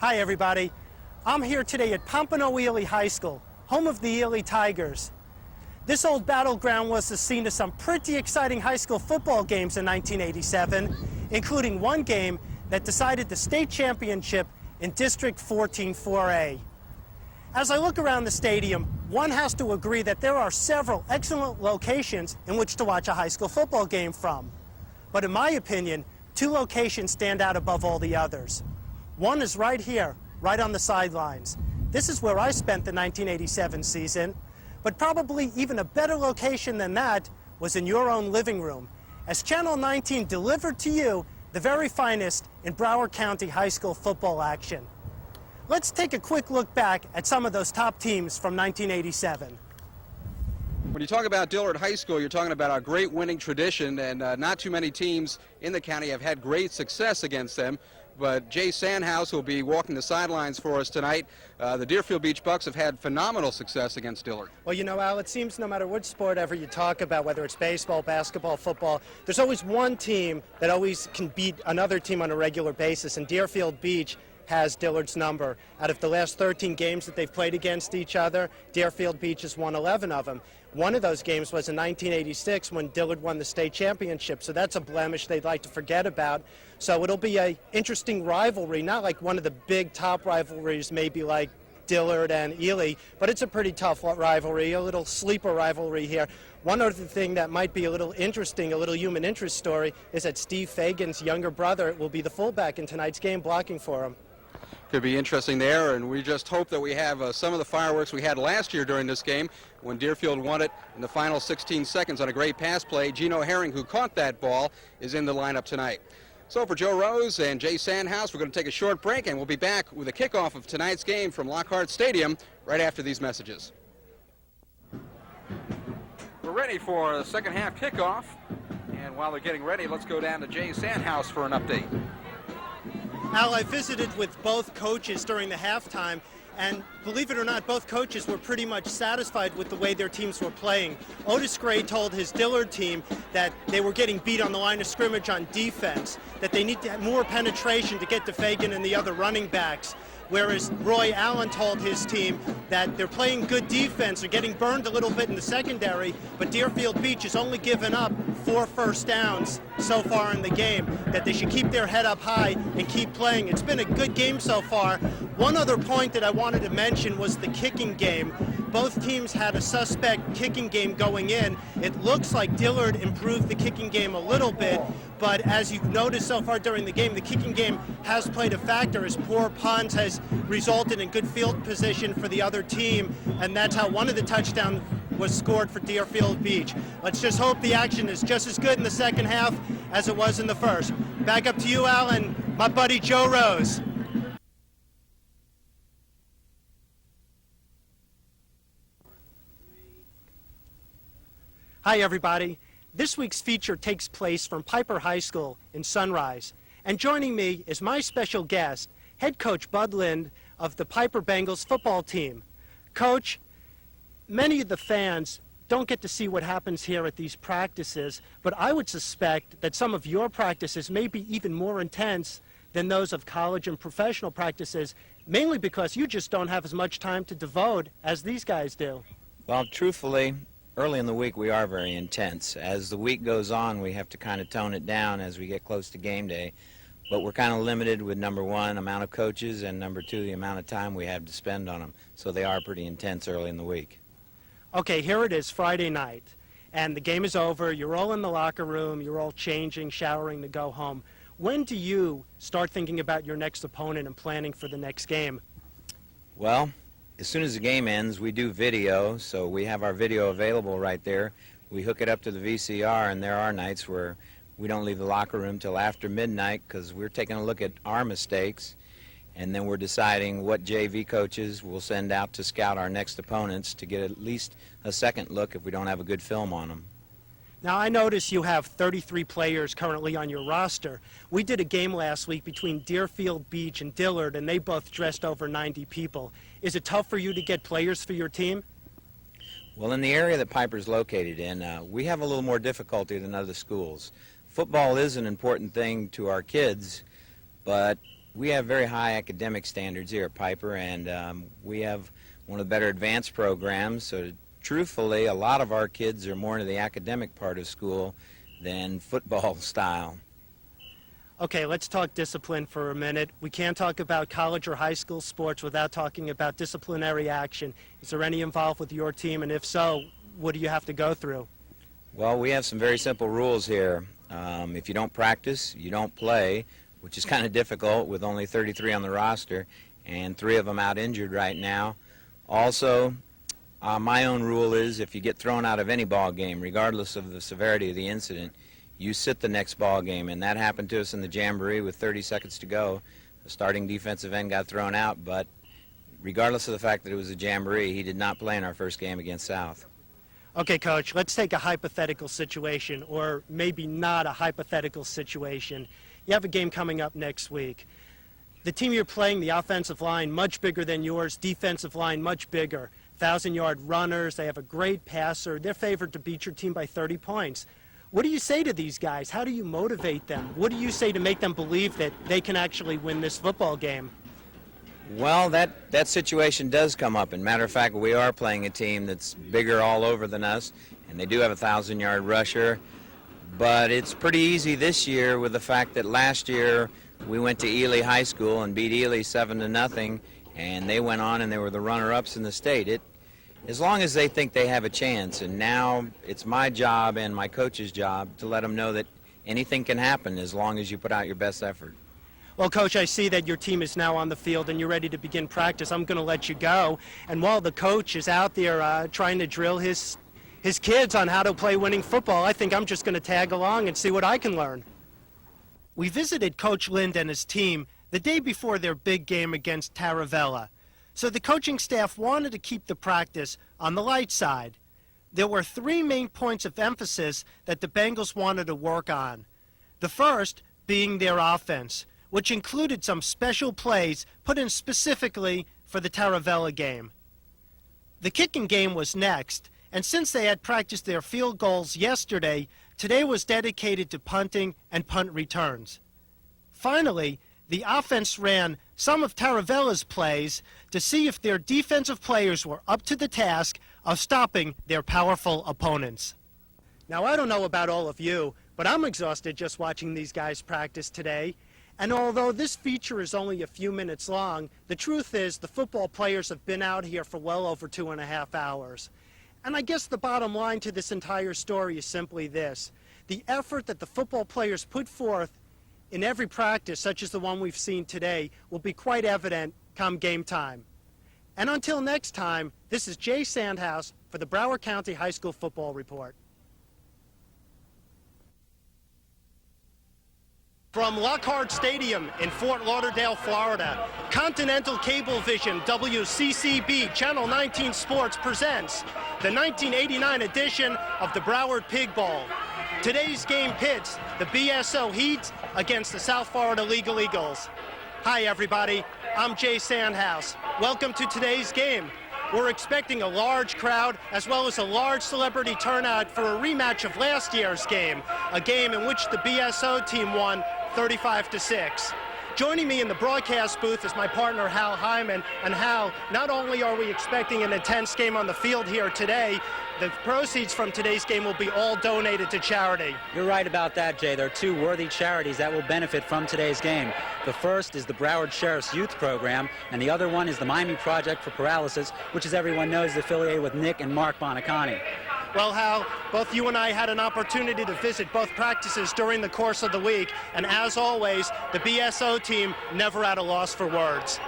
Hi everybody. I'm here today at Pompano-Ely High School, home of the Ely Tigers. This old battleground was the scene of some pretty exciting high school football games in 1987, including one game that decided the state championship in District 14 4A. As I look around the stadium, one has to agree that there are several excellent locations in which to watch a high school football game from. But in my opinion, two locations stand out above all the others. One is right here, right on the sidelines. This is where I spent the 1987 season, but probably even a better location than that was in your own living room, as Channel 19 delivered to you the very finest in Broward County high school football action. Let's take a quick look back at some of those top teams from 1987. When you talk about Dillard High School, you're talking about a great winning tradition, and not too many teams in the county have had great success against them. But Jay Sandhouse will be walking the sidelines for us tonight. The Deerfield Beach Bucks have had phenomenal success against Dillard. Well, you know, Al, it seems no matter what sport ever you talk about, whether it's baseball, basketball, football, there's always one team that always can beat another team on a regular basis, and Deerfield Beach has Dillard's number. Out of the last 13 games that they've played against each other, Deerfield Beach has won 11 of them. One of those games was in 1986 when Dillard won the state championship, so that's a blemish they'd like to forget about. So it'll be an interesting rivalry, not like one of the big top rivalries, maybe like Dillard and Ely, but it's a pretty tough rivalry, a little sleeper rivalry here. One other thing that might be a little interesting, a little human interest story, is that Steve Fagan's younger brother will be the fullback in tonight's game, blocking for him. Could be interesting there, and we just hope that we have some of the fireworks we had last year during this game when Deerfield won it in the final 16 seconds on a great pass play. Gino Herring, who caught that ball, is in the lineup tonight. So for Joe Rose and Jay Sandhouse, we're going to take a short break, and we'll be back with a kickoff of tonight's game from Lockhart Stadium right after these messages. We're ready for the second half kickoff, and while they're getting ready, let's go down to Jay Sandhouse for an update. Al, I visited with both coaches during the halftime, and believe it or not, both coaches were pretty much satisfied with the way their teams were playing. Otis Gray told his Dillard team that they were getting beat on the line of scrimmage on defense, that they need to have more penetration to get to Fagan and the other running backs. Whereas Roy Allen told his team that they're playing good defense, they're getting burned a little bit in the secondary, but Deerfield Beach has only given up 4 first downs so far in the game, that they should keep their head up high and keep playing. It's been a good game so far. One other point that I wanted to mention was the kicking game. Both teams had a suspect kicking game going in. It looks like Dillard improved the kicking game a little bit, but as you've noticed so far during the game, the kicking game has played a factor, as poor punts has resulted in good field position for the other team, and that's how one of the touchdowns was scored for Deerfield Beach. Let's just hope the action is just as good in the second half as it was in the first. Back up to you, Al, and my buddy Joe Rose. Hi, everybody. This week's feature takes place from Piper High School in Sunrise. And joining me is my special guest, head coach Bud Lind of the Piper Bengals football team. Coach, many of the fans don't get to see what happens here at these practices, but I would suspect that some of your practices may be even more intense than those of college and professional practices, mainly because you just don't have as much time to devote as these guys do. Well, truthfully, early in the week we are very intense. As the week goes on, we have to kind of tone it down as we get close to game day. But we're kind of limited with, number one, amount of coaches, and number two, the amount of time we have to spend on them. So they are pretty intense early in the week. Okay, here it is, Friday night, and the game is over. You're all in the locker room. You're all changing, showering to go home. When do you start thinking about your next opponent and planning for the next game? Well, as soon as the game ends, we do video, so we have our video available right there. We hook it up to the VCR, and there are nights where we don't leave the locker room till after midnight because we're taking a look at our mistakes, and then we're deciding what JV coaches we'll send out to scout our next opponents to get at least a second look if we don't have a good film on them. Now, I notice you have 33 players currently on your roster. We did a game last week between Deerfield Beach and Dillard, and they both dressed over 90 people. Is it tough for you to get players for your team? Well, in the area that Piper's located in, we have a little more difficulty than other schools. Football is an important thing to our kids, but We have very high academic standards here at Piper, and we have one of the better advanced programs. So truthfully, a lot of our kids are more into the academic part of school than football style. Okay, let's talk discipline for a minute. We can't talk about college or high school sports without talking about disciplinary action. Is there any involved with your team, and if so, what do you have to go through? Well, we have some very simple rules here. If you don't practice, you don't play, which is kind of difficult with only 33 on the roster and 3 of them out injured right now. Also, my own rule is if you get thrown out of any ball game, regardless of the severity of the incident, you sit the next ball game, and that happened to us in the Jamboree with 30 seconds to go. The starting defensive end got thrown out, but regardless of the fact that it was a Jamboree, he did not play in our first game against South. Okay, Coach, let's take a hypothetical situation, or maybe not a hypothetical situation. You have a game coming up next week. The team you're playing, the offensive line, much bigger than yours, defensive line, much bigger. 1,000-yard runners, they have a great passer. They're favored to beat your team by 30 points. What do you say to these guys? How do you motivate them? What do you say to make them believe that they can actually win this football game? Well, that situation does come up. And matter of fact, we are playing a team that's bigger all over than us, and they do have a 1,000-yard rusher. But it's pretty easy this year with the fact that last year we went to Ely High School and beat Ely 7-0, and they went on and they were the runner-ups in the state. As long as they think they have a chance, and now it's my job and my coach's job to let them know that anything can happen as long as you put out your best effort. Well, Coach, I see that your team is now on the field and you're ready to begin practice. I'm going to let you go. And while the coach is out there trying to drill his kids on how to play winning football, I think I'm just going to tag along and see what I can learn. We visited Coach Lind and his team the day before their big game against Taravella. So the coaching staff wanted to keep the practice on the light side. There were 3 main points of emphasis that the Bengals wanted to work on. The first being their offense, which included some special plays put in specifically for the Taravella game. The kicking game was next, and since they had practiced their field goals yesterday, today was dedicated to punting and punt returns. Finally, the offense ran some of Taravella's plays to see if their defensive players were up to the task of stopping their powerful opponents. Now, I don't know about all of you, but I'm exhausted just watching these guys practice today. And although this feature is only a few minutes long, the truth is the football players have been out here for well over 2.5 hours. And I guess the bottom line to this entire story is simply this. The effort that the football players put forth in every practice, such as the one we've seen today, will be quite evident come game time. And until next time, this is Jay Sandhouse for the Broward County High School Football Report. From Lockhart Stadium in Fort Lauderdale, Florida, Continental Cablevision WCCB Channel 19 Sports presents the 1989 edition of the Broward Pig Bowl. Today's game pits the BSO Heat against the South Florida Legal Eagles. Hi, everybody. I'm Jay Sandhouse. Welcome to today's game. We're expecting a large crowd as well as a large celebrity turnout for a rematch of last year's game, a game in which the BSO team won 35-6. Joining me in the broadcast booth is my partner, Hal Hyman. And Hal, not only are we expecting an intense game on the field here today, the proceeds from today's game will be all donated to charity. You're right about that, Jay. There are 2 worthy charities that will benefit from today's game. The first is the Broward Sheriff's Youth Program, and the other one is the Miami Project for Paralysis, which, as everyone knows, is affiliated with Nick and Mark Bonacani. Well, Hal, both you and I had an opportunity to visit both practices during the course of the week, and as always, the BSO team never at a loss for words.